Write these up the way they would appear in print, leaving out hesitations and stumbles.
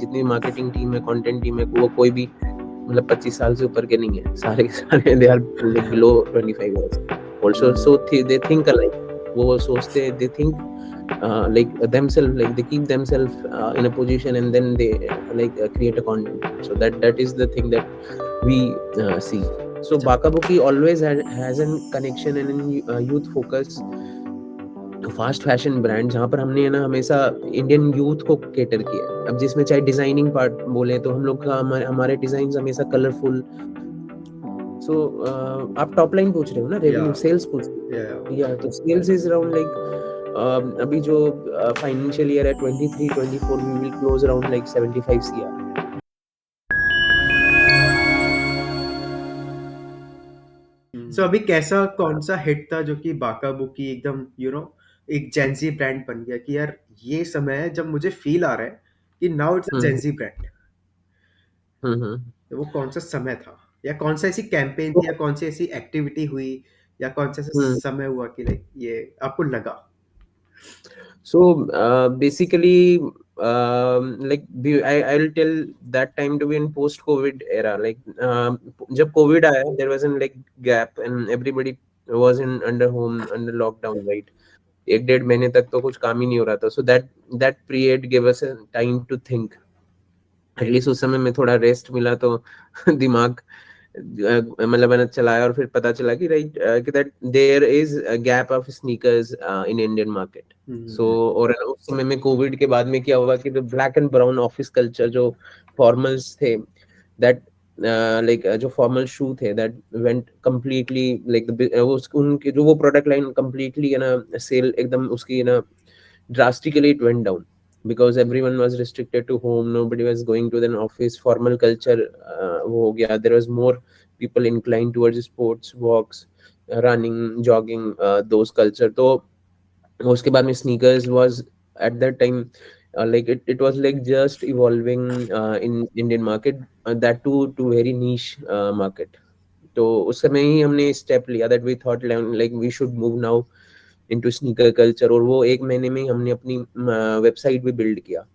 जितनी marketing team है, content team है, वो कोई भी मतलब 25 साल से ऊपर के नहीं है, सारे के सारे they are like below 25 years also. So they think alike. वो सोचते, they think like themselves, like they keep themselves in a position and then they create a content. So that is the thing that we see. So Bakabuki always has a connection and youth focus fast fashion brand, जहाँ पर हमने ना हमेशा Indian youth को cater किया है. अब जिसमें चाहे डिजाइनिंग पार्ट बोले तो हम लोग का हमारे डिजाइन हमेशा कलरफुल. सो आप टॉप लाइन पूछ रहे हो ना, रेवेन्यू सेल्स पूछ रहे हो? या तो सेल्स इज अराउंड लाइक अभी जो फाइनेंशियल ईयर है 23-24 we will close around like 75 CR. So अभी कैसा कौन सा हिट था जो कि बाकाबुकी एकदम एक जेंजी ब्रांड बन गया कि यार ये समय है जब मुझे फील आ रहा है कि now it's a Gen Z brand? तो वो कौन सा समय था, या कौन सा ऐसी कैंपेन थी, या कौन सी ऐसी एक्टिविटी हुई, या कौन सा ऐसा समय हुआ कि लाइक ये आपको लगा? So basically, I'll tell that time to be in post-COVID era. Like जब COVID आया, there was an like gap and everybody was in under home under lockdown, right? 1-1.5 महीने तक तो कुछ काम ही नहीं हो रहा था. So that period gave us a time to think. At least उस समय में थोड़ा रेस्ट मिला तो दिमाग मतलब मैंने चलाया और फिर पता चला कि राइट कि that there is a gap of sneakers in Indian market. So और उस समय में कोविड के बाद में क्या हुआ कि black and brown office culture जो फॉर्मल्स थे, दैट लाइक जो फॉर्मल शू थे दैट वेंट कंप्लीटली लाइक उनके जो वो प्रोडक्ट लाइन कंप्लीटली है ना, सेल एकदम उसकी है ना drastically it went down because everyone was restricted to home, nobody was going to an office, formal culture wo ho gaya. There was more people inclined towards sports, walks, running, jogging, those culture. तो उसके बाद में sneakers was at that time like it was like just evolving in Indian market, that to very niche market. तो उस समय ही हमने step लिया that we thought like we should move now into sneaker culture. और वो 1 महीने में ही हमने अपनी वेबसाइट भी बिल्ड किया.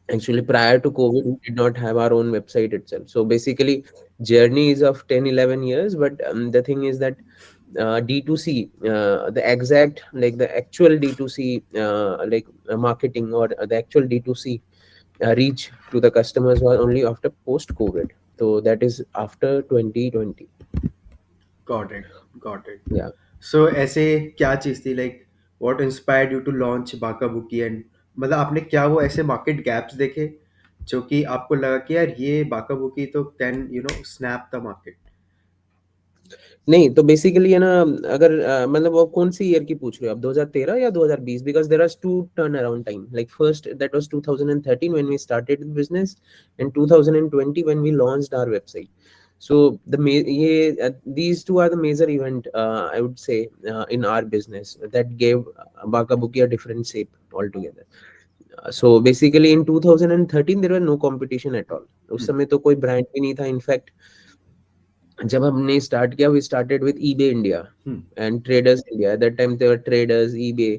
Actually, prior to COVID, we did not have our own website itself. So basically, journey is of 10-11 years. But the thing is that D2C, the exact like the actual D2C marketing or the actual D2C reach to the customers was only after post COVID. So that is after 2020. Got it, got it. Yeah. So ऐसे क्या चीज थी, like what inspired you to launch Bacca Bucci? And मतलब आपने क्या वो ऐसे market gaps देखे जो कि आपको लगा कि यार ये बाकाबुकी तो कैन स्नैप द मार्केट? नहीं तो बेसिकली है ना, अगर मतलब वो कौन सी ईयर की पूछ रहे हो आप, 2013 या 2020? Because there are two turn around time. Like first that was 2013 when we started the business and 2020 when we launched our website. So ये these two are the major event I would say in our business that gave Bakabuki a different shape altogether. So basically in 2013 there were no competition at all. उस समय तो कोई brand भी नहीं था. In fact जब हमने स्टार्ट किया, we started with eBay India and Traders India. At that time there were Traders, eBay,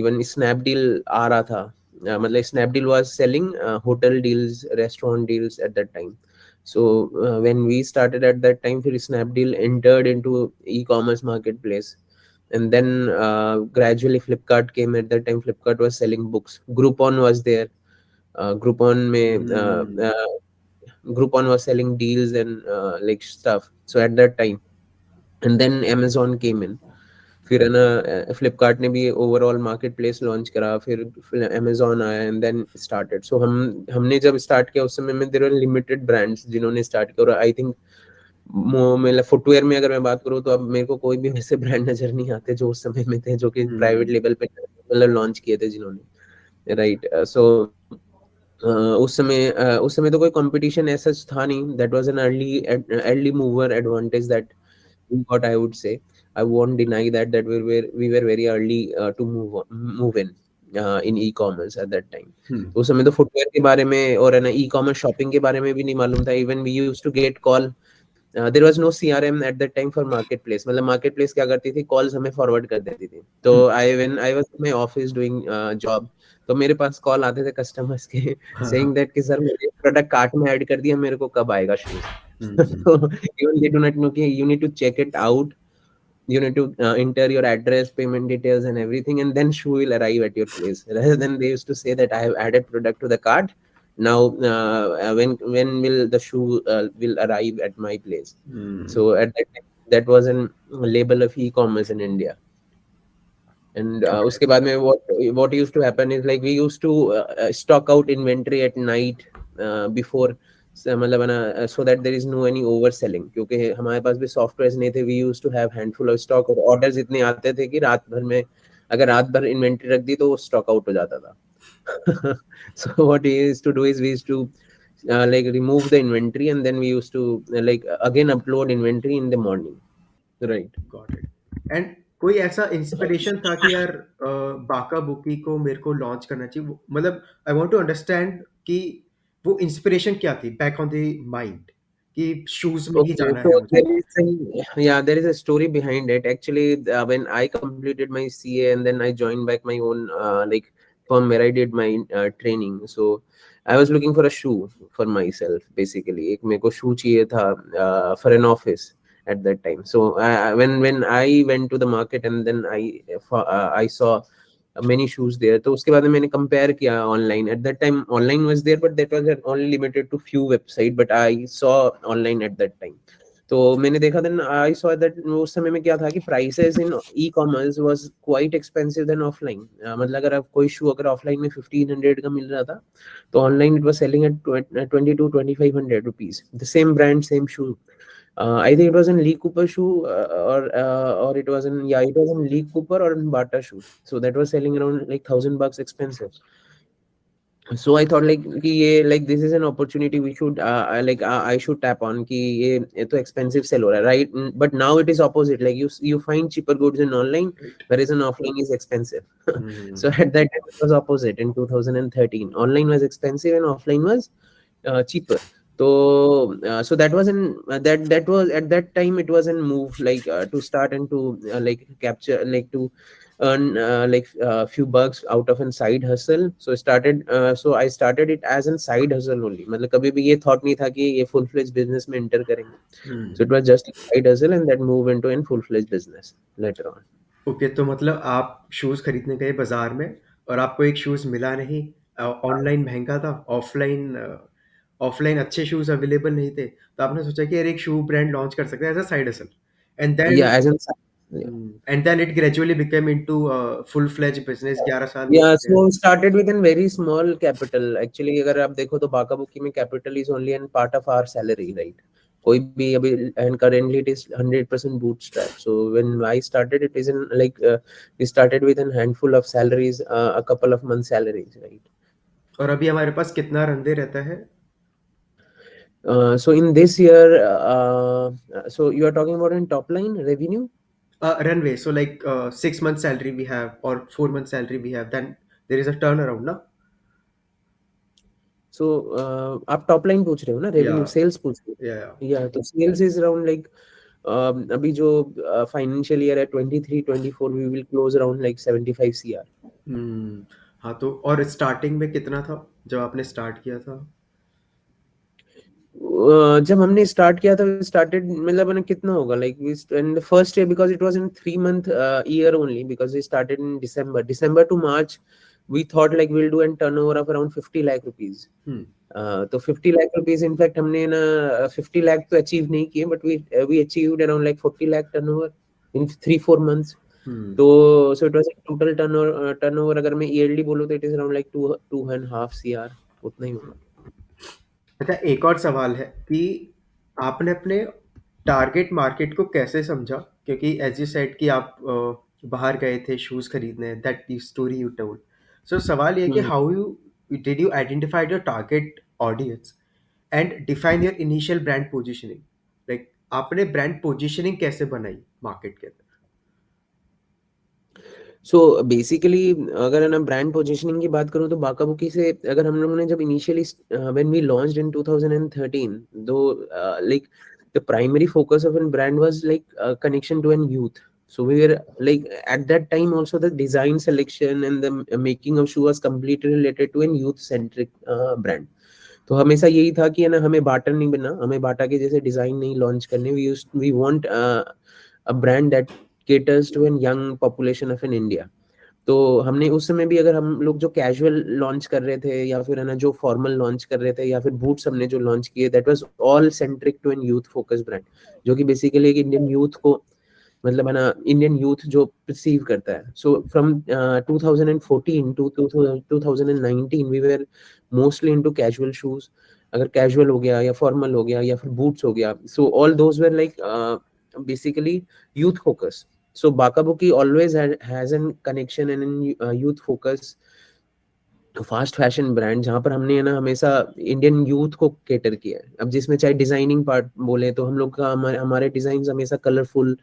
even Snapdeal आ रहा था. मतलब Snapdeal was selling hotel deals, restaurant deals at that time. So when we started at that time, फिर Snapdeal entered into e-commerce marketplace. And then gradually Flipkart came. At that time Flipkart was selling books. Groupon was there. Groupon में Groupon was selling deals and like stuff. So at that time, and then Amazon came in. फिर है ना फ्लिपकार्ट ने भी overall market place launch करा, फिर Amazon आया and then started. सो हमने जब स्टार्ट किया उस समय में देयर वर लिमिटेड ब्रांड्स जिन्होंने स्टार्ट किया. और आई थिंक मतलब फुटवेयर में अगर मैं बात करूँ तो अब मेरे को कोई भी वैसे ब्रांड नजर नहीं आते जो उस समय में थे, जो कि प्राइवेट लेवल पे मतलब लॉन्च किए थे जिन्होंने, राइट. सो उस समय तो कोई कंपटीशन ऐसा था नहीं. That was an early mover advantage that we got, I would say. I won't deny that we were very early to move in e-commerce at that time. तो उस समय तो फुटवेयर के बारे में और है ना ई-कॉमर्स शॉपिंग के बारे में भी नहीं मालूम था. Even we used to get call. There was no CRM at that time for market place. मतलब मार्केट प्लेस क्या करती थी, कॉल्स हमें फॉरवर्ड कर देती थी. तो I was in my office doing job. तो मेरे पास कॉल आते थे कस्टमर्स के हाँ, सेइंग हाँ। दैट कि सर मेरे प्रोडक्ट कार्ट में ऐड कर दिया, मेरे को कब आएगा शूज। हुँ, हुँ। तो even they do not know कि you need to check it out, you need to enter your address, payment details and everything, and then shoe will arrive at your place, rather than they used to say that I have added product to the cart, now when will the shoe will arrive at my place. Hmm, So at that time, that was an label of e-commerce in India. And got उसके बाद में what used to happen is like we used to stock out inventory at night before, मतलब है ना, so that there is no any overselling, क्योंकि हमारे पास भी software नहीं थे, we used to have handful of stock, और ऑर्डर्स इतने आते थे कि रात भर में अगर रात भर इन्वेंट्री रख दी तो वो स्टॉक आउट हो जाता था। So what we used to do is we used to like remove the inventory, and then we used to like again upload inventory in the morning, right? Got it. And कोई ऐसा inspiration था कि यार बाका बुकी को मेरे को launch करना चाहिए? वो मतलब आई वांट टू अंडरस्टैंड कि वो इंस्पिरेशन क्या थी बैक ऑन द माइंड कि शूज़ में ही Okay, जाना है so मुझे? there is yeah, there is a story behind it. Actually, when I completed my CA and then I joined back my own like firm where I did my training. So I was looking for a shoe for myself basically. एक मेरे को shoe चाहिए था for an office at that time. So when I went to the market and then I saw many shoes there, तो उसके बाद में मैंने compare किया online. At that time online was there, but that was only limited to few website, but I saw online at that time. तो मैंने देखा, then I saw that उस समय में क्या था कि prices in e-commerce was quite expensive than offline. मतलब अगर आप कोई shoe अगर offline में 1500 का मिल रहा था, तो online it was selling at 20 to 2500 rupees, the same brand, same shoe. I think it was in Lee Cooper shoe, or it was in, yeah, it was in Lee Cooper or in Bata shoe. So that was selling around like $1,000 expensive. So I thought like कि ये like this is an opportunity we should I should tap on कि ये तो expensive sell हो रहा है, right? But now it is opposite, like you find cheaper goods in online, right. whereas in offline is expensive. Hmm, So at that time it was opposite in 2013. Online was expensive and offline was cheaper. So that was that was at that time it was a move like to start and to like capture, like to earn like few bucks out of a side hustle. So I started it as a side hustle only, मतलब कभी भी ये thought नहीं था कि ये full fledged business में enter करेंगे. So it hmm. was just a side hustle and that move into a full fledged business later on. Okay, तो मतलब आप शूज़ खरीदने गए बाज़ार में और आपको एक शूज़ मिला नहीं, ऑनलाइन महँगा था, ऑफ़लाइन अच्छे शूज़ अवेलेबल नहीं थे, तो आपने सोचा कि यार एक शू ब्रांड लॉन्च कर सकते हैं as a side hustle. And Yeah, देन as in yeah. And then it gradually became into full fledged business 11 साल हो Yeah, चुके हैं। so started with a very small capital. Actually, अगर आप देखो तो बाका बुकी में capital is only a part of our salary, right? कोई भी अभी, and currently it is 100% bootstrap. So when I started, it is in like we started with a handful of salaries, a couple of months salaries, right? और अभी हमारे पास कितना रन-दे रहता है? So in this year, so you are talking about in top line revenue. Runway, so like 6 months salary we have और 4 months salary we have, then there is a turn around ना? So आप top line पूछ रहे हो ना, या revenue sales पूछ रहे या हो? या तो सेल्स इज अराउंड लाइक अभी जो फाइनेंशियल ईयर है 23-24, we will close around like 75 CR. हाँ, तो और स्टार्टिंग में कितना था जब आपने स्टार्ट किया था? जब हमने स्टार्ट किया था, स्टार्टेड मतलब मैंने कितना होगा like in the first year, because it was in 3 month year only, because we started in December to March. We thought like will do an turnover of around 50 lakh rupees. हुँ, तो 50 lakh rupees in fact हमने ना 50 लाख तो achieve नहीं किए, but we achieved around like 40 lakh turnover in 3-4 months. हुँ। तो so it was total turnover अगर मैं ईयरली बोलूं तो it is around like 2.5 CR, उतना ही होगा. अच्छा, एक और सवाल है कि आपने अपने टारगेट मार्केट को कैसे समझा? क्योंकि एज़ यू सेड कि आप बाहर गए थे शूज़ खरीदने, that the story you told. So सवाल ये है कि hmm. How you did you identified your target audience and define your initial brand positioning? Like आपने ब्रांड पोज़ीशनिंग कैसे बनाई मार्केट के अंदर? सो बेसिकली अगर है ना ब्रांड पोजीशनिंग की बात करूँ तो बाका बुकी से अगर हम लोगों ने जब initially when we launched in 2013, though like the primary focus of an brand was like connection to an youth. So we were like at that time also the design selection and the making of shoe was completely related to an youth centric brand. तो हमेशा यही था कि है ना हमें बाटा नहीं बनना, हमें बाटा के जैसे डिजाइन नहीं लॉन्च करने. We want a brand that caters to an young population of an India. तो हमने उस समय भी अगर हम लोग जो कैजुअल लॉन्च कर रहे थे या फिर है ना जो फॉर्मल लॉन्च कर रहे थे या फिर बूट्स हमने जो लॉन्च किए, that was all centric to an youth focus brand, जो कि बेसिकली एक इंडियन यूथ को मतलब है ना इंडियन यूथ जो परसीव करता है. So from 2014 to 2019 we were mostly into casual shoes. अगर कैजुअल हो गया या फॉर्मल हो गया या फिर बूट्स हो गया, so all those were like basically youth focus. So Bakabuki always has a connection and in youth focus fast fashion brand, जहाँ पर हमने है ना हमेशा इंडियन यूथ को केटर किया है. अब जिसमें चाहे डिजाइनिंग पार्ट बोले तो हम लोग का हमारे डिजाइन हमेशा कलरफुल,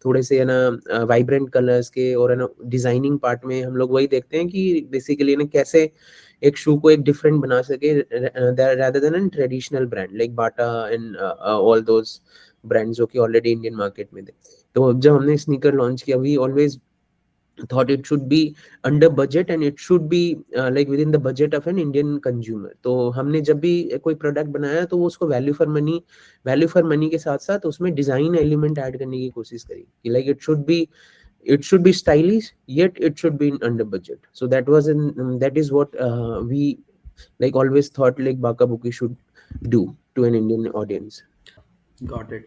थोड़े से है ना वाइब्रेंट कलर्स के, और है ना डिजाइनिंग पार्ट में हम लोग वही देखते हैं कि बेसिकली ना कैसे एक शू को एक डिफरेंट बना सके rather than a traditional brand like Bata and all those brands जो कि ऑलरेडी इंडियन मार्केट में थे. तो जब हमने स्नीकर लॉन्च किया, we always thought it should be under budget and it should be like within the budget of an Indian consumer. तो हमने जब भी कोई प्रोडक्ट बनाया तो वो उसको वैल्यू फॉर मनी के साथ साथ उसमें डिजाइन एलिमेंट ऐड करने की कोशिश करी कि like it should be stylish yet it should be in under budget. So that is what we like always thought like Bakabuki should do to an Indian audience. Got it.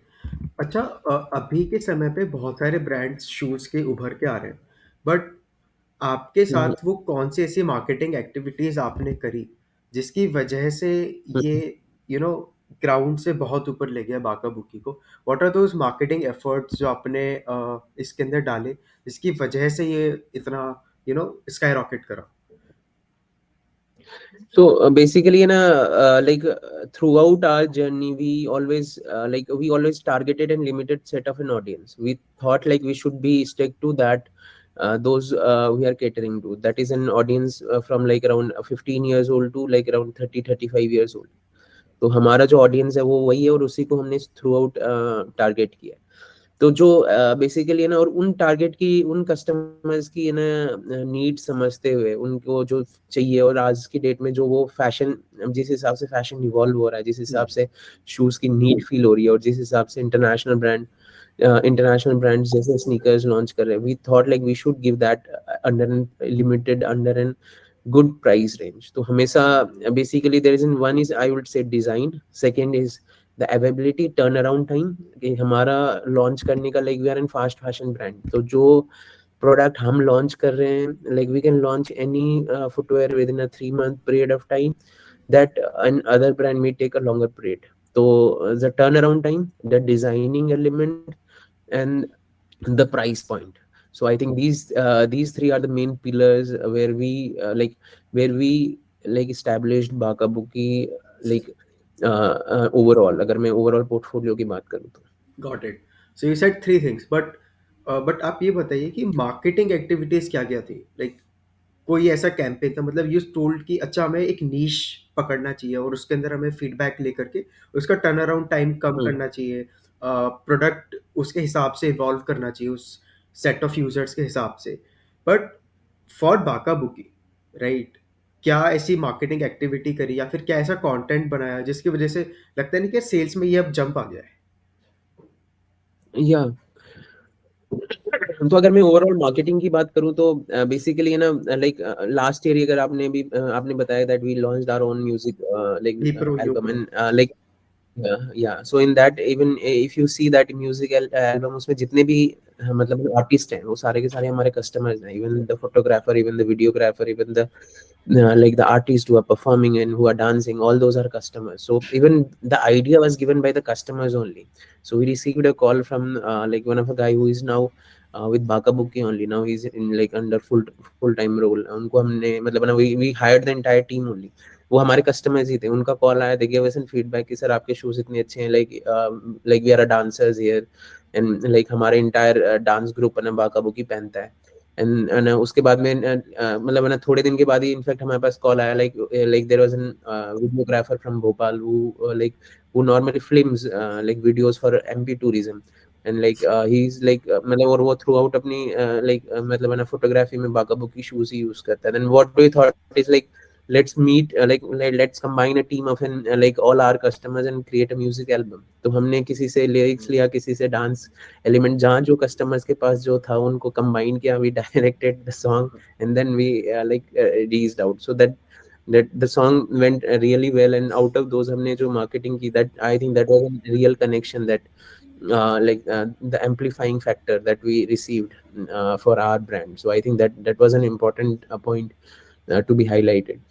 अच्छा, अभी के समय पे बहुत सारे ब्रांड्स शूज के उभर के आ रहे हैं, बट आपके Mhm. साथ वो कौन सी ऐसी मार्केटिंग एक्टिविटीज आपने करी जिसकी वजह से ये यू नो ग्राउंड से बहुत ऊपर ले गया बाका बुकी को? What are those marketing efforts जो आपने इसके अंदर डाले जिसकी वजह से ये इतना स्काई रॉकेट करा? So basically, like throughout our journey, we always targeted and limited set of an audience. We thought like we should be stick to that. Those we are catering to. That is an audience from like around 15 years old to like around 30-35 years old. तो हमारा जो audience है वो वही है और उसी को हमने थ्रू आउट टारगेट किया है. तो जो बेसिकली है ना, और उन टारगेट की उन कस्टमर्स की है ना नीड समझते हुए उनको जो चाहिए, और आज की डेट में जो वो फैशन, जिस हिसाब से फैशन इवॉल्व हो रहा है, जिस हिसाब से शूज की नीड फील हो रही है, और जिस हिसाब से इंटरनेशनल ब्रांड्स जैसे स्नीकर्स लॉन्च कर रहे हैं, we thought like we should give that under an good price range. तो हमेशा basically there is in one is I would say design, second is the availability, turn around time. कि हमारा launch करने का like we are in fast fashion brand, तो जो product हम launch कर रहे हैं like we can launch any footwear with in a 3 month period of time that an other brand may take a longer period. So the turnaround time, the designing element, and the price point. So I think these three are the main pillars where we established Bakabuki like overall. अगर मैं overall portfolio की बात करूँ तो. Got it. So you said three things, but आप ये बताइए कि मार्केटिंग एक्टिविटीज क्या क्या थी? लाइक कोई ऐसा कैंपेन था, मतलब यू टोल्ड कि अच्छा हमें एक नीश पकड़ना चाहिए और उसके अंदर हमें फीडबैक लेकर के उसका टर्न अराउंड टाइम कम हम्म. करना चाहिए, प्रोडक्ट उसके हिसाब से इवॉल्व करना चाहिए उस सेट ऑफ यूजर्स के हिसाब से. But for Bacca Bucci, right, क्या ऐसी मार्केटिंग एक्टिविटी करी या फिर क्या ऐसा कंटेंट बनाया जिसकी वजह से लगता है नहीं कि सेल्स में ये अब जंप आ गया है? या तो अगर मैं ओवरऑल मार्केटिंग की बात करूं तो बेसिकली है ना लाइक लास्ट ईयर अगर आपने बताया that we launched our own music like B pro, you album pro. And like yeah, so in that, even if you see that music album, उसमें जितने भी मतलब आर्टिस्ट हैं वो सारे के सारे हमारे कस्टमर्स हैं. Even the photographer, even the videographer, even the like the artists who are performing and who are dancing, all those are customers. So even the idea was given by the customers only. So we received a call from like one of a guy who is now with Bakabuki only. Now he's in like under full time role. उनको हमने मतलब ना we hired the entire team only. वो हमारे customers ही थे. उनका call आया, देखिए वैसे फीडबैक कि सर आपके शूज इतने अच्छे हैं, like we are a dancers here, and like हमारे इंटायर डांस ग्रुप है ना बाकाबुकी पहनता है. एंड उसके बाद में मतलब ना थोड़े दिन के बाद ही इनफैक्ट हमारे पास कॉल आया like there was an videographer from Bhopal who like who normally films like videos for MP tourism. And like he is like मतलब, और वो थ्रू आउट अपनी लाइक मतलब है ना फोटोग्राफी में बाकाबू की शूज ही यूज करता है. Then what do you thought is like, let's meet like let's combine a team of like all our customers and create a music album. तो हमने किसी से लिरिक्स लिया, किसी से डांस एलिमेंट, जहाँ जो कस्टमर्स के पास जो था उनको कंबाइन किया, we directed the song and then we like released out, so that the song went really well. And out of those हमने जो marketing की, that I think that was a real connection, that the amplifying factor that we received for our brand. So I think that was an important point to be highlighted.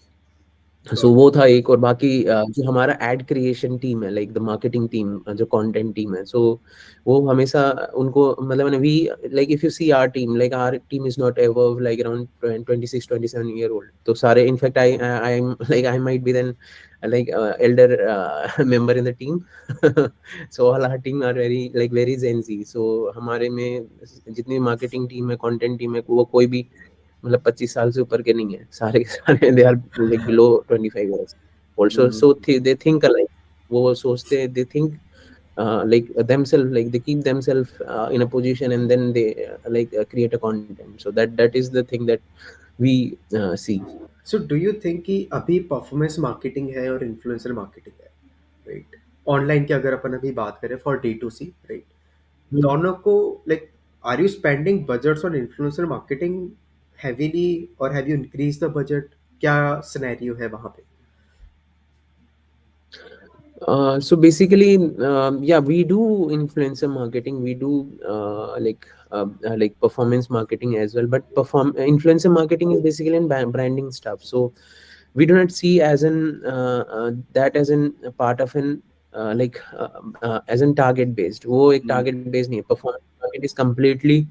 So got वो था एक. और बाकी जो हमारा ad creation team है, like the marketing team, जो content team है, सो वो हमेशा उनको मतलब we like, if you see our team, like our team is not above like around 26-27 year old. तो सारे in fact I am like, I might be then like elder member in the team. So all our team are very like very Gen Z. So हमारे में जितनी marketing team है, content team है, वो कोई भी मतलब 25 साल से ऊपर के नहीं है, सारे के सारे they are like below 25 years also. So they think alike, वो सोचते हैं, they think like themselves, like they keep themselves in a position, and then they create a content. So that is the thing that we see. So do you think कि अभी performance marketing है और influencer marketing है, right? Online की अगर अपन अभी बात करें फॉर D2C, राइट, दोनों को, like, are you spending budgets on influencer marketing heavily और have you increase the budget? क्या सिनेरियो है वहां पे? So basically, yeah, we do influencer marketing. We do like performance marketing as well. But influencer marketing is basically in branding stuff. So we do not see as an that as an a part of an as in target based. वो एक target based नहीं है. Performance market is completely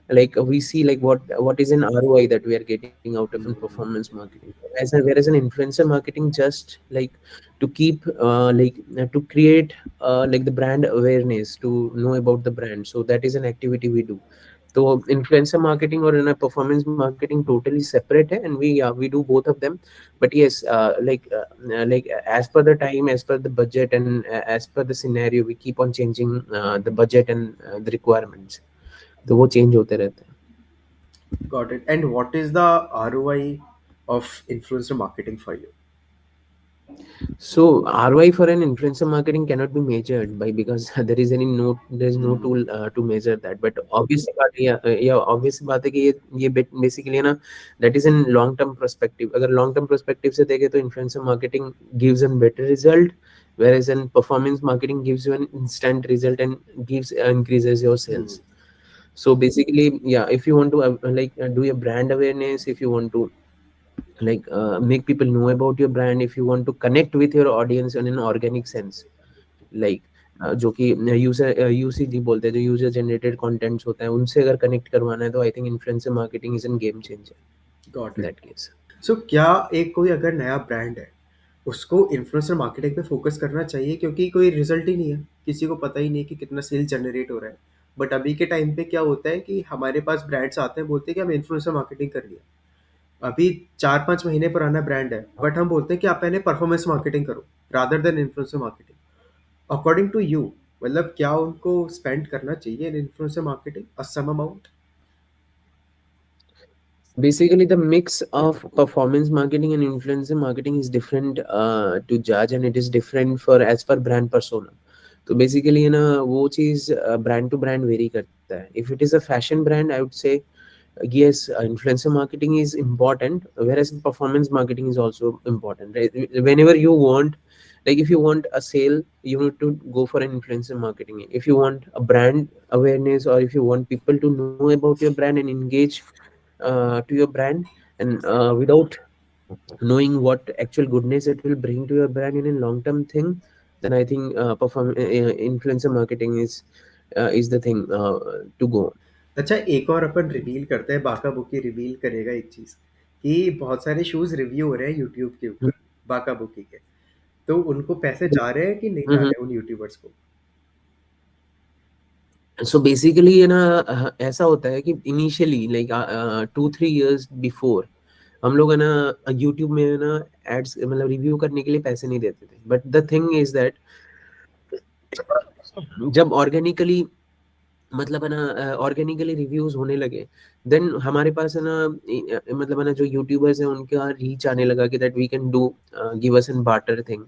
like we see like what is an ROI that we are getting out of in performance marketing. Whereas an influencer marketing just like to keep to create like the brand awareness, to know about the brand. So that is an activity we do. So influencer marketing or in a performance marketing totally separate है, and we do both of them. But yes, as per the time, as per the budget, and as per the scenario, we keep on changing the budget and the requirements. तो वो change होते रहते हैं. Got it. And what is the ROI of influencer marketing for you? So ROI for an influencer marketing cannot be measured by, because there is no tool to measure that. But obvious बात है, या obvious बात है कि ये basically है ना, that is in long term perspective. अगर long term perspective से देखें तो influencer marketing gives a better result, whereas in performance marketing gives you an instant result and gives increases your sales. So basically, yeah, if you want to do a brand awareness, if you want to make people know about your brand, if you want to connect with your audience in an organic sense, like जो कि user UCG बोलते हैं, जो user generated contents होते हैं, उनसे अगर connect करवाना है, तो I think influencer marketing is an game changer got in it. That case. So क्या एक कोई अगर नया ब्रांड है, उसको इन्फ्लुएंसर मार्केटिंग पे फोकस करना चाहिए? क्योंकि कोई रिजल्ट ही नहीं है, किसी को पता ही नहीं कि कितना सेल जनरेट हो रहा है. बट अभी के टाइम पे क्या होता है कि हमारे पास ब्रांड्स आते हैं, बोलते हैं कि हम इन्फ्लुएंसर मार्केटिंग कर लिया. अभी 4-5 महीने पुराना ब्रांड है, बट हम बोलते हैं कि आप पहले परफॉर्मेंस मार्केटिंग करो rather than influencer marketing. According to you, मतलब क्या उनको स्पेंड करना चाहिए in influencer marketing a some amount? Basically, the mix of performance marketing and influencer marketing is different to judge, and it is different for as per brand persona. तो basically है ना, वो चीज़ brand to brand very करता है. If it is a fashion brand, I would से yes, influencer marketing is important, whereas performance marketing is also important, right? Whenever you want, like if you want a sale, you need to go for an influencer marketing. If you want a brand awareness, or if you want people to know about your brand and engage to your brand, and without knowing what actual goodness it will bring to your brand in a long term thing, then I think influencer marketing is the thing to go on. अच्छा, एक और अपन reveal करते हैं, बाका bookie reveal करेगा एक चीज, कि बहुत सारे शूज रिव्यू हो रहे हैं यूट्यूब के ऊपर बाका बुकी के. तो उनको पैसे जा रहे हैं कि नहीं जा हम्म. रहे हैं उन यूट्यूबर्स को? सो बेसिकली ये ना ऐसा होता है कि इनिशियली लाइक 2-3 years बिफोर हम लोग है ना यूट्यूब में है ना एड्स मतलब रिव्यू करने के लिए पैसे नहीं देते थे. But the thing is that जब ऑर्गेनिकली मतलब है ना ऑर्गेनिकली रिव्यूज होने लगे, देन हमारे पास है ना मतलब है ना जो यूट्यूबर्स हैं उनका रीच आने लगा कि that we can do give us an barter thing.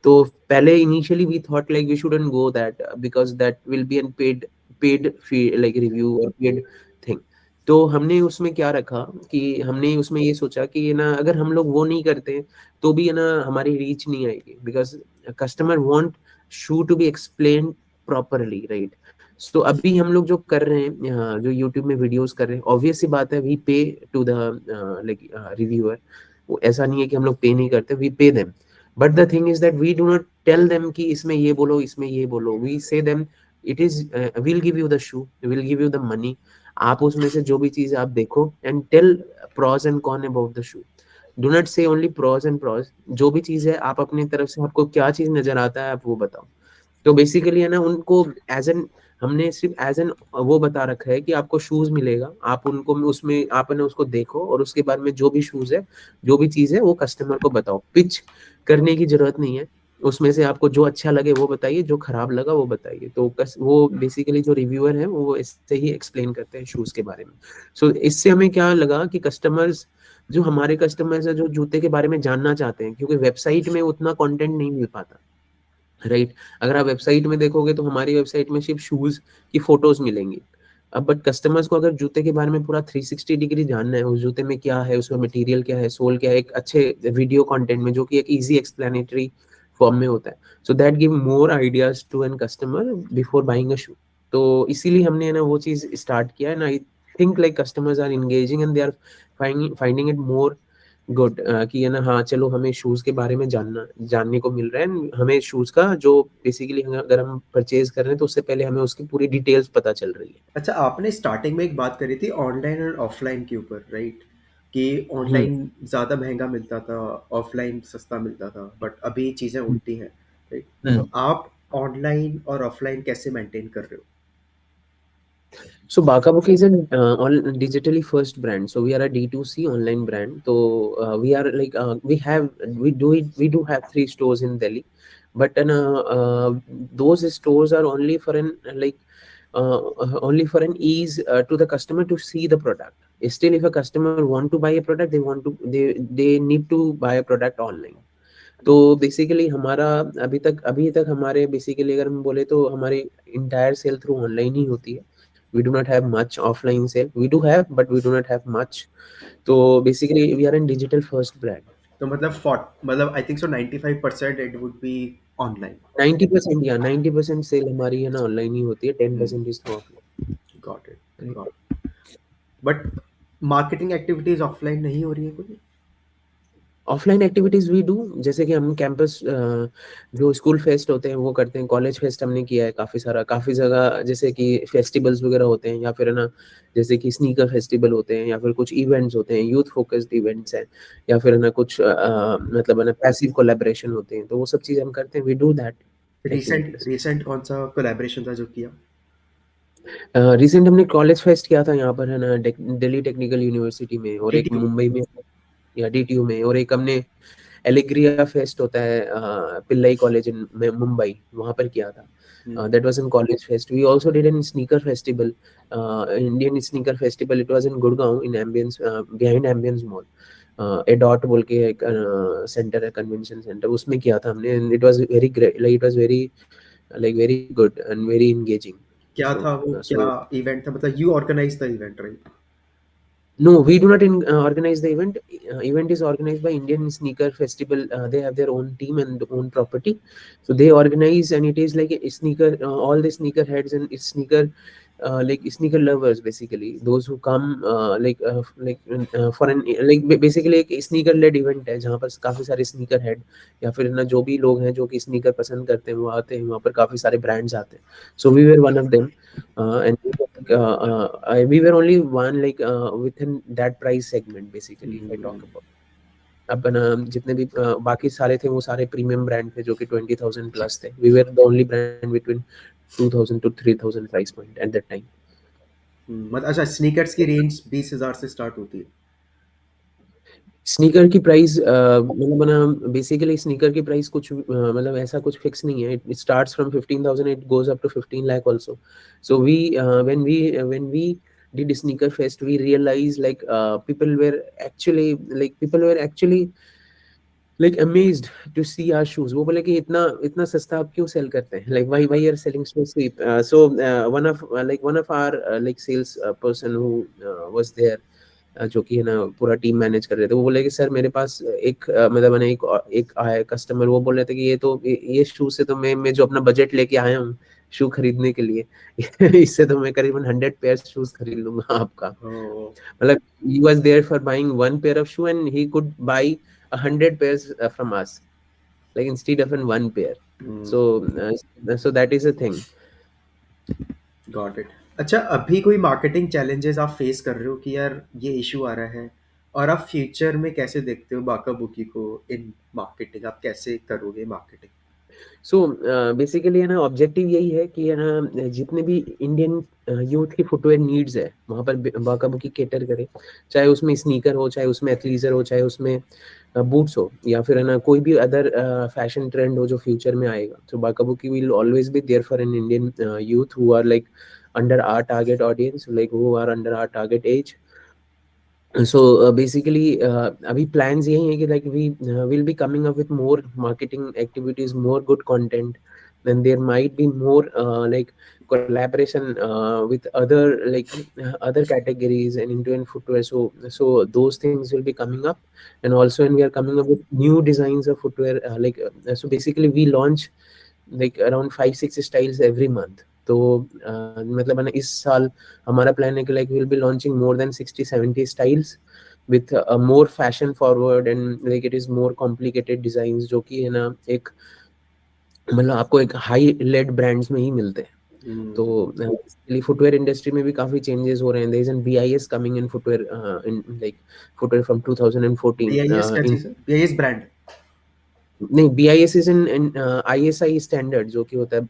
तो पहले initially we thought like we shouldn't go that because that will be an paid fee like review और पेड थिंग। तो हमने उसमें क्या रखा कि हमने उसमें ये सोचा कि ना अगर हम लोग वो नहीं करते तो भी है ना हमारी रीच नहीं आएगी, because customer want shoe to be explain properly, right. So अभी हम लोग जो कर रहे हैं जो यूट्यूब में वीडियोस कर रहे हैं, ऑब्वियस सी बात है वी पे टू द लाइक रिव्यूअर। वो ऐसा नहीं है कि हम लोग पे नहीं करते, we pay them. But the thing is that we do not tell them कि इसमें ये बोलो इसमें ये बोलो, we say them it is will give you the shoe, will give you the money. आप उसमें से जो भी चीज आप देखो and tell pros and con about the shoe. Do not say only pros and pros, जो भी चीज है आप अपनी तरफ से आपको क्या चीज नजर आता है आप वो बताओ। तो बेसिकली है ना उनको एज एन हमने सिर्फ एज एन वो बता रखा है कि आपको शूज मिलेगा, आप उनको उसमें आपने उसको देखो और उसके बाद में जो भी शूज है जो भी चीज है वो कस्टमर को बताओ। पिच करने की जरूरत नहीं है, उसमें से आपको जो अच्छा लगे वो बताइए, जो खराब लगा वो बताइए। तो वो बेसिकली जो रिव्यूअर है वो इससे ही एक्सप्लेन करते हैं शूज के बारे में। सो इससे हमें क्या लगा कि कस्टमर्स जो हमारे कस्टमर्स है जो जूते के बारे में जानना चाहते हैं, क्योंकि वेबसाइट में उतना कंटेंट नहीं मिल पाता, राइट। अगर आप वेबसाइट में देखोगे तो हमारी वेबसाइट में सिर्फ शूज की फोटोज मिलेंगी। अब बट कस्टमर्स को अगर जूते के बारे में पूरा 360 डिग्री जानना है, उस जूते में क्या है, उसमें मटेरियल क्या है, सोल क्या है, एक अच्छे वीडियो कंटेंट में जो कि एक इजी एक्सप्लेनेटरी फॉर्म में होता है, so that give more ideas to an customer before buying a shoe. तो इसीलिए हमने है ना वो चीज स्टार्ट किया है ना। I think like customers are engaging and they are finding it more good कि है ना हाँ चलो हमें शूज के बारे में जानने को मिल रहा है। हमें शूज का जो बेसिकली अगर हम परचेज कर रहे हैं तो उससे पहले हमें उसकी पूरी डिटेल्स पता चल रही है। अच्छा, आपने स्टार्टिंग में एक बात करी थी ऑनलाइन और ऑफलाइन के ऊपर, राइट? कि हम्म। ऑनलाइन ज़्यादा महंगा मिलता था, ऑफलाइन सस्ता मिलता था, बट अभी चीज़ें उल्टी हैं, राइट? हम्म। तो आप ऑनलाइन और ऑफलाइन कैसे मेंटेन कर रहे हो? So Bakabook is an all digitally first brand. So we are a D2C online brand. So we are like we do have 3 stores in Delhi, but those stores are only for an only for an ease to the customer to see the product. Still, if a customer want to buy a product, they need to buy a product online. तो basically हमारा अभी तक हमारे basically अगर हम बोले तो हमारी इंटायर सेल थ्रू ऑनलाइन ही होती है। We do not have much offline sale, we do have but we do not have much. तो basically we are in digital first brand. तो मतलब मतलब I think so 95% it would be online. 90% या 90% cell हमारी है ना online ही होती है, 10% hmm, is through got it. Offline. Got. But marketing activities offline नहीं हो रही है कोई? ऑफलाइन एक्टिविटीज वी डू, जैसे कि हम कैंपस जो स्कूल फेस्ट होते हैं वो करते हैं, कॉलेज फेस्ट हमने किया है काफ़ी सारा, काफ़ी जगह जैसे कि फेस्टिवल्स वगैरह होते हैं, या फिर है ना जैसे कि स्नीकर फेस्टिवल होते हैं, या फिर कुछ इवेंट्स होते हैं, यूथ फोकस्ड इवेंट्स हैं, या फिर है ना कुछ मतलब है ना पैसिव कोलैबोरेशन होते हैं, तो वो सब चीज़ हम करते हैं, we do that recent activities. Recent कौन सा कोलैबोरेशन था जो किया? रिसेंट हमने कॉलेज फेस्ट किया था यहाँ पर है ना दिल्ली टेक्निकल यूनिवर्सिटी में, और एक टीटीयू। मुंबई में या डीटीयू में, और एक हमने एलेग्रिया फेस्ट होता है पिल्लई कॉलेज इन मुंबई, वहाँ पर किया था। That was in college fest. We also did an sneaker festival, Indian sneaker festival. It was in Gurgaon in Ambience behind Ambience mall. एडॉट बोल के एक सेंटर है, कन्वेंशन सेंटर, उसमें किया था हमने। It was very great, like it was very like very good and very engaging. क्या सो था वो, क्या सो इवेंट था? मतलब you organise the event, right? No, we do not organize the event. Event is organized by Indian Sneaker Festival. They have their own team and own property, so they organize, and it is like a sneaker. All the sneaker heads and sneaker, like sneaker lovers, basically those who come for an like basically एक sneaker led event है जहाँ पर काफी सारे sneaker head या फिर ना जो भी लोग हैं जो कि sneaker पसंद करते हैं वो आते हैं, वहाँ पर काफी सारे brands आते हैं। So we were one of them, and we were only one within that price segment basically if I talk about। अब ना जितने भी बाकी सारे थे वो सारे प्रीमियम ब्रांड थे जो कि 20,000 प्लस थे। We were the only brand between 2,000 to 3,000 price point at that time. मतलब अच्छा, स्नीकर्स की रेंज 20,000 से स्टार्ट होती है? स्नीकर की प्राइस मतलब ना बेसिकली स्नीकर की प्राइस कुछ मतलब ऐसा कुछ फिक्स नहीं है. It starts from 15,000, it goes up to 15 lakh also. So we when we did sneaker fest, we realized like people were actually like amazed to see our shoes. वो बोले कि इतना इतना सस्ता आप क्यों सेल करते हैं, like why are selling so cheap. One of our like sales person who was there, जो कि है ना पूरा टीम मैनेज कर रहे थे, वो बोले कि सर मेरे पास एक मतलब है ना एक आया कस्टमर, वो बोल रहे थे कि ये शूज से तो मैं जो अपना बजट लेके आया हूँ शू खरीदने के लिए इससे तो मैं करीबन 100 पेयर शूज खरीद लूंगा आपका. Oh. मतलब he was there for buying one pair of shoe and he could buy 100 pairs from us, like instead of in one pair. Hmm. So that is a thing. Got it. अच्छा, अभी कोई marketing challenges आप face कर रहे हो कि यार ये इशू आ रहा है, और आप फ्यूचर में कैसे देखते हो बाका बुकी को इन मार्केटिंग, आप कैसे करोगे मार्केटिंग? सो बेसिकली है ना ऑब्जेक्टिव यही है कि है ना जितने भी इंडियन यूथ की फुटवेयर नीड्स है वहाँ पर बाका बुकी केटर करे. चाहे उसमें स्नीकर हो, चाहे उसमें एथलीजर हो, चाहे उसमें बूट्स हो, या फिर है ना कोई भी अदर फैशन ट्रेंड हो जो फ्यूचर में आएगा. So बाका बुकी will always be there for an Indian youth who are like under our target audience, like who are under our target age. So basically अभी plans यही है कि like we will be coming up with more marketing activities, more good content. Then there might be more like collaboration with other like other categories and into and footwear. So those things will be coming up. And also when we are coming up with new designs of footwear, so basically we launch like around 5-6 styles every month. तो मतलब है ना इस साल हमारा plan है कि like we'll be launching more than 60-70 styles with a more fashion forward and like it is more complicated designs जो कि है ना एक मतलब आपको एक हाई लेड ब्रांड्स में ही मिलते हैं. तो हम्म। बेसिकली फुटवेयर इंडस्ट्री में भी काफी चेंजेस हो रहे हैं. There is an BIS coming in footwear in like footwear from 2014 BIS क्या इन. चीज़ है? BIS brand? नहीं, BIS is in ISI standard जो कि होता है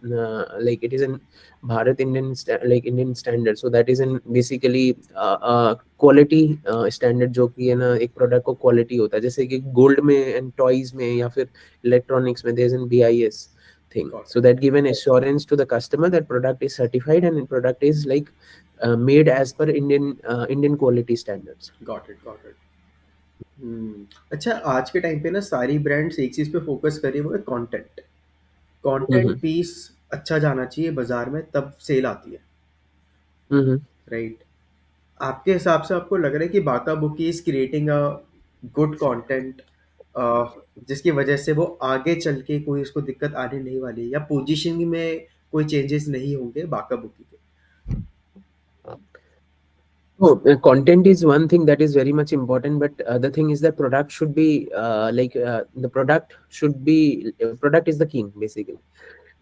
like it is in Bharat Indian like Indian standard. So that is in basically quality standard जो कि है ना एक प्रोडक्ट को क्वालिटी होता है जैसे कि गोल्ड में एंड टॉयज में या फिर इलेक्ट्रॉनिक्स में there is an BIS thing. Got So that give an assurance to the customer that product is certified and product is like made as per Indian quality standards. It, got it, got it. अच्छा, आज के time पे ना सारी brands एक चीज़ पे focus कर रही है, वो है कंटेंट। Content Mm-hmm. पीस अच्छा जाना चाहिए बाजार में, तब सेल आती है, Mm-hmm. राइट? आपके हिसाब से आपको लग रहा है कि Bacca Bucci is creating a good content, जिसकी वजह से वो आगे चल के कोई उसको दिक्कत आने नहीं वाली, या पोजीशनिंग में कोई चेंजेस नहीं होंगे बाका बुकी के? Oh, content is one thing that is very much important, but the thing is that product should be the product is the king basically.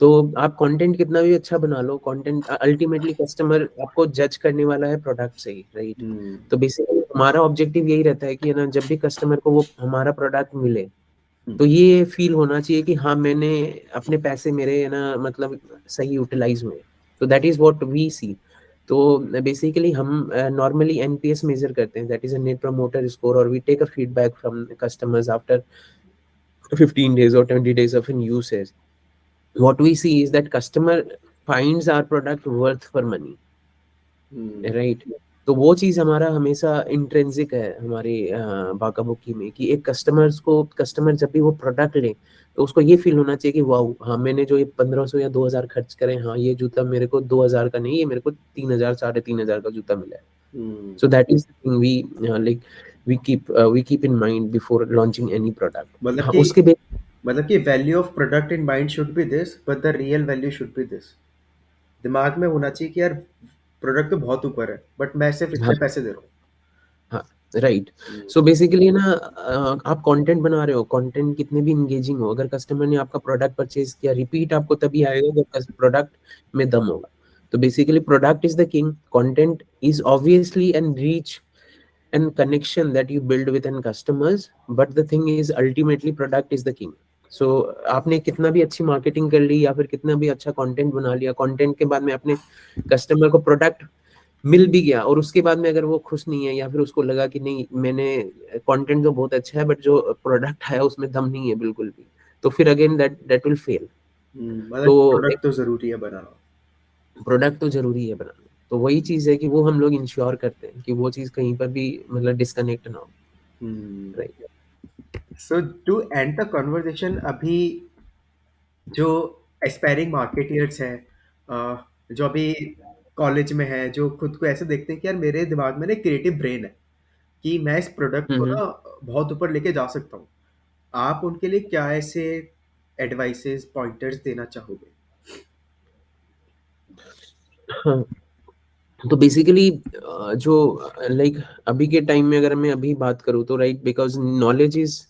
तो आप कंटेंट कितना भी अच्छा बना लो, कंटेंट अल्टीमेटली कस्टमर आपको जज करने वाला है प्रोडक्ट से ही, राइट? हम्म। तो बेसिकली हमारा ऑब्जेक्टिव यही रहता है कि है ना जब भी कस्टमर को वो हमारा प्रोडक्ट मिले हम्म। तो ये फील होना चाहिए कि हाँ मैंने अपने पैसे मेरे है ना मतलब सही यूटिलाइज हुए. तो that is what we see. तो बेसिकली हम नॉर्मली एनपीएस मेजर करते हैं, that is a net promoter score, और we take a feedback from customers after 15 days or 20 days of in usage. What we see is that customer finds our product worth for money, hmm. Right? तो वो चीज हमारा हमेशा intrinsic है हमारे बाका bookie में कि एक कस्टमर जब भी वो प्रोडक्ट ले तो उसको ये फील होना चाहिए कि वाह, हाँ मैंने जो ये 1500 या 2000 खर्च करे, हाँ ये जूता मेरे को 2000 का नहीं, ये मेरे को 3000 3,500 का जूता मिला है. Hmm. So that is thing we like we keep in mind before launching any product. मतलब हाँ कि उसके मतलब कि value of product in mind should be this, but the real value should be this. दिमाग में होना चाहिए कि यार प्रोडक्ट तो बहुत ऊपर है, बट मैं सिर्फ इतने हाँ पैसे दे रहा हाँ राइट. हूँ। सो बेसिकली ना आप कंटेंट बना रहे हो, कंटेंट कितने भी इंगेजिंग हो, अगर कस्टमर ने आपका प्रोडक्ट परचेज किया, रिपीट आपको तभी आएगा जब प्रोडक्ट में दम होगा. तो basically product is the king, content is obviously and reach and connection that you build with and customers, but the thing is ultimately product is the king. So आपने कितना भी अच्छी मार्केटिंग कर ली या फिर कितना भी अच्छा कंटेंट बना लिया, कंटेंट के बाद में अपने कस्टमर को प्रोडक्ट मिल भी गया और उसके बाद में अगर वो खुश नहीं है या फिर उसको लगा कि नहीं मैंने कंटेंट तो बहुत अच्छा है बट जो प्रोडक्ट आया उसमें दम नहीं है बिल्कुल भी, तो फिर again that that will fail. मतलब तो एक प्रोडक्ट तो ज़रूरी है बनाना। प्रोडक्ट तो जरूरी है बनाना, तो वही चीज़ है कि वो हम लोग इंश्योर करते हैं कि वो चीज़ कहीं पर भी मतलब डिस्कनेक्ट ना हो। हुँ। Right. So to end the conversation, अभी जो एस्पायरिंग मार्केटियर्स हैं, जो अभी कॉलेज में हैं, जो खुद को ऐसे देखते हैं कि यार मेरे दिमाग में ना क्रिएटिव ब्रेन है कि मैं इस प्रोडक्ट को हम्म। ना बहुत ऊपर लेके जा सकता हूँ। आप उनके लिए क्या ऐसे एडवाइसेस, पॉइंटर्स देना चाहोगे? हाँ, तो बेसिकली जो लाइक अभी के टाइम में अगर मैं अभी बात करूँ तो right, because knowledge is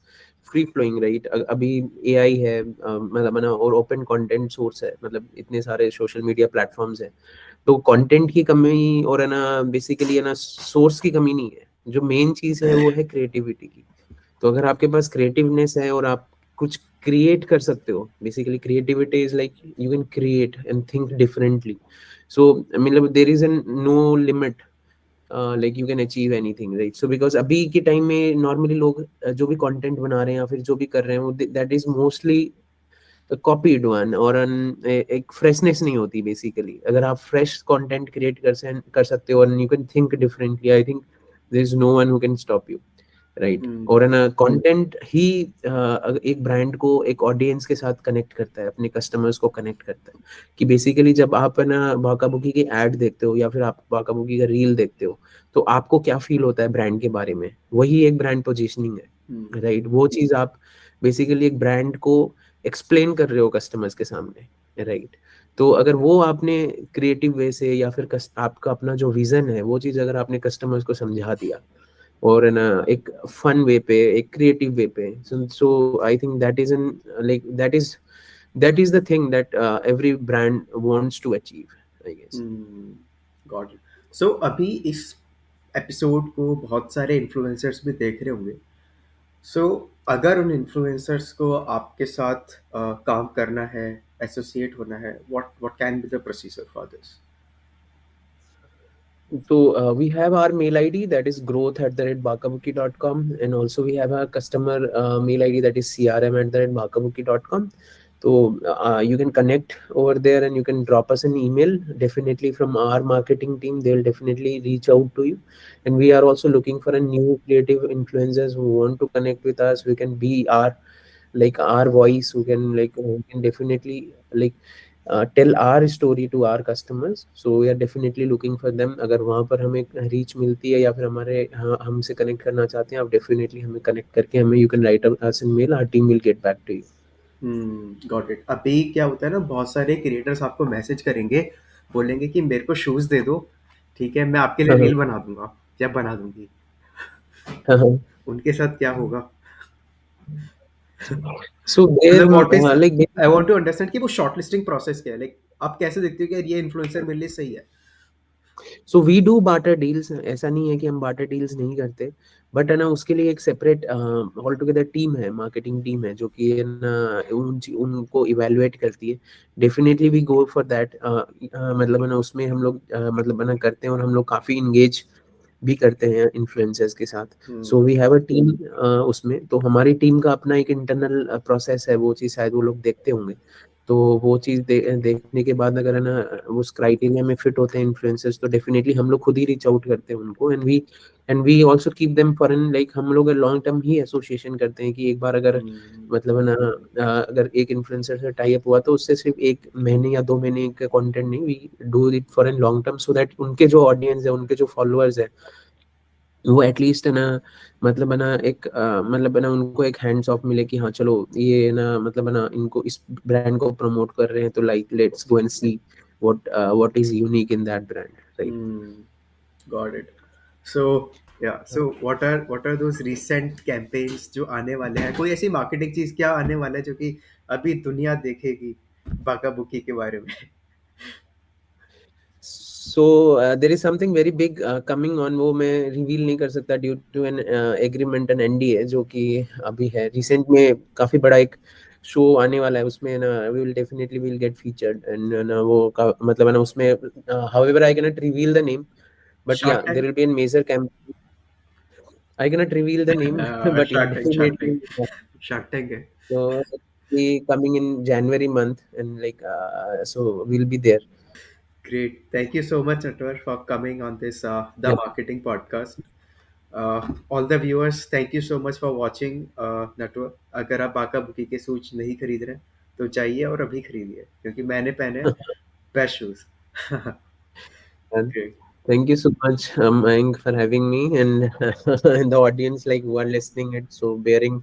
free flowing right. अभी एआई है, मतलब है ना, और ओपन कंटेंट सोर्स है, मतलब इतने सारे सोशल मीडिया प्लेटफॉर्म्स हैं। तो कंटेंट की कमी और है ना बेसिकली है ना सोर्स की कमी नहीं है, जो मेन चीज़ है वो है क्रिएटिविटी की। तो अगर आपके पास क्रिएटिवनेस है और आप कुछ क्रिएट कर सकते हो, basically creativity is like you can create and think differently. So मतलब there is an no limit, like you can achieve anything right. So because अभी के टाइम में नॉर्मली लोग जो भी कंटेंट बना रहे हैं या फिर जो भी कर रहे हैं वो that is mostly copied one, और एक फ्रेशनेस नहीं होती बेसिकली। अगर आप फ्रेश कंटेंट क्रिएट कर सकते हो और you can think differently, I think there is no one who can stop you right. हुँ, और है ना कंटेंट ही एक ब्रांड को एक ऑडियंस के साथ कनेक्ट करता है, अपने कस्टमर्स को कनेक्ट करता है। कि बेसिकली जब आप है ना बाका बुकी की एड देखते हो या फिर आप बाका बुकी का रील देखते हो, तो आपको क्या फील होता है ब्रांड के बारे में, वही एक ब्रांड पोजीशनिंग हुँ, है राइट। वो चीज आप बेसिकली एक ब्रांड को एक्सप्लेन कर रहे हो कस्टमर्स के सामने राइट। तो अगर वो आपने क्रिएटिव वे से या फिर आपका अपना जो विजन है वो चीज अगर आपने कस्टमर्स को समझा दिया और है ना एक फन वे पे, एक क्रिएटिव वे पे, so I think that is an like that is the thing that every brand wants to achieve I guess. हुँ, गॉट इट। सो अभी इस एपिसोड को बहुत सारे इन्फ्लुएंसर्स भी देख रहे होंगे। सो अगर उन इन्फ्लुएंसर्स को आपके साथ काम करना है, एसोसिएट होना है, what can be the procedure for this? So we have our mail ID that is growth@bakabuki.com, and also we have a customer mail ID that is crm@bakabuki.com. So you can connect over there and you can drop us an email. Definitely from our marketing team, they'll definitely reach out to you. And we are also looking for a new creative influencers who want to connect with us. We can be our like our voice, who can like who can definitely like tell our story to our customers. So we are definitely looking for them. अगर वहाँ पर हमें reach मिलती है या फिर हमारे हमसे कनेक्ट करना चाहते हैं, आप डेफिनेटली हमें कनेक्ट करके हमें you can write us in mail, our team will get back to you. Got it. अभी क्या होता है ना, बहुत सारे क्रिएटर्स आपको मैसेज करेंगे, बोलेंगे कि मेरे को शूज़ दे दो, ठीक है, मैं आपके लिए हाँ रील बना दूँगा या बना दूँगी। हाँ हाँ। उनके साथ क्या होगा? सो देयर मतलब what is, like I want to understand कि वो शॉर्टलिस्टिंग प्रोसेस क्या है? लाइक आप कैसे देखते हो कि यार ये इन्फ्लुएंसर मेरे लिए सही है? So we do barter deals, ऐसा नहीं है कि हम बार्टर डील्स नहीं करते, बट है ना उसके लिए एक सेपरेट ऑल टुगेदर टीम है, मार्केटिंग टीम है जो कि है ना उनको इवेलुएट करती है। Definitely we go for that, मतलब है ना उसमें हम लोग मतलब है ना करते हैं और हम लोग काफ़ी इंगेज भी करते हैं इन्फ्लुएंसर्स के साथ। हुँ, so we have a team उसमें, तो हमारी टीम का अपना एक इंटरनल प्रोसेस है, वो चीज़ शायद वो लोग देखते होंगे। तो वो चीज़ देखने के बाद अगर है ना उस क्राइटेरिया में फिट होते हैं इन्फ्लुएंसर्स, तो डेफिनेटली हम लोग खुद ही रीच आउट करते हैं उनको। And we also keep them for an like हम लोग लॉन्ग टर्म ही एसोसिएशन करते हैं कि एक बार अगर हुँ, मतलब है ना अगर एक इन्फ्लुएंसर से टाई अप हुआ तो उससे सिर्फ 1 महीने या 2 महीने का कंटेंट नहीं, we do it for an long term, so that उनके जो ऑडियंस है, उनके जो फॉलोअर्स है, वो एटलीस्ट है ना मतलब है ना एक मतलब है ना उनको एक हैंड्स ऑफ मिले कि हाँ चलो ये ना मतलब है ना इनको इस ब्रांड को प्रमोट कर रहे हैं, तो like let's go and see what is unique in that brand right. हुँ, got it. So yeah, so what are those recent campaigns जो आने वाले हैं? कोई ऐसी मार्केटिंग चीज़ क्या आने वाला है जो कि अभी दुनिया देखेगी बाका-बुकी के बारे में? So there is something very big coming on, वो मैं रिवील नहीं कर सकता due to an agreement and NDA, जो कि अभी है रिसेंट में काफी बड़ा एक शो आने वाला है, उसमें ना we will definitely will get featured and ना वो मतलब है ना उसमें however I can not reveal the name, But yeah, Shark there Tank? will be a major campaign. I cannot reveal the name, but yeah, Shark Tank, Shark Tank, definitely. Shark Tank है. So it'll be coming in January month, and like so we'll be there. Great. Thank you so much, Natwar, for coming on this the Yeah. marketing podcast. All the viewers, thank you so much for watching. Natwar, अगर आप बाका bookie के shoes नहीं खरीद रहे तो जाइए और अभी खरीदिए क्योंकि मैंने पहने best shoes. And Great. thank you so much, Mayank, for having me, and and the audience like who are listening it, so bearing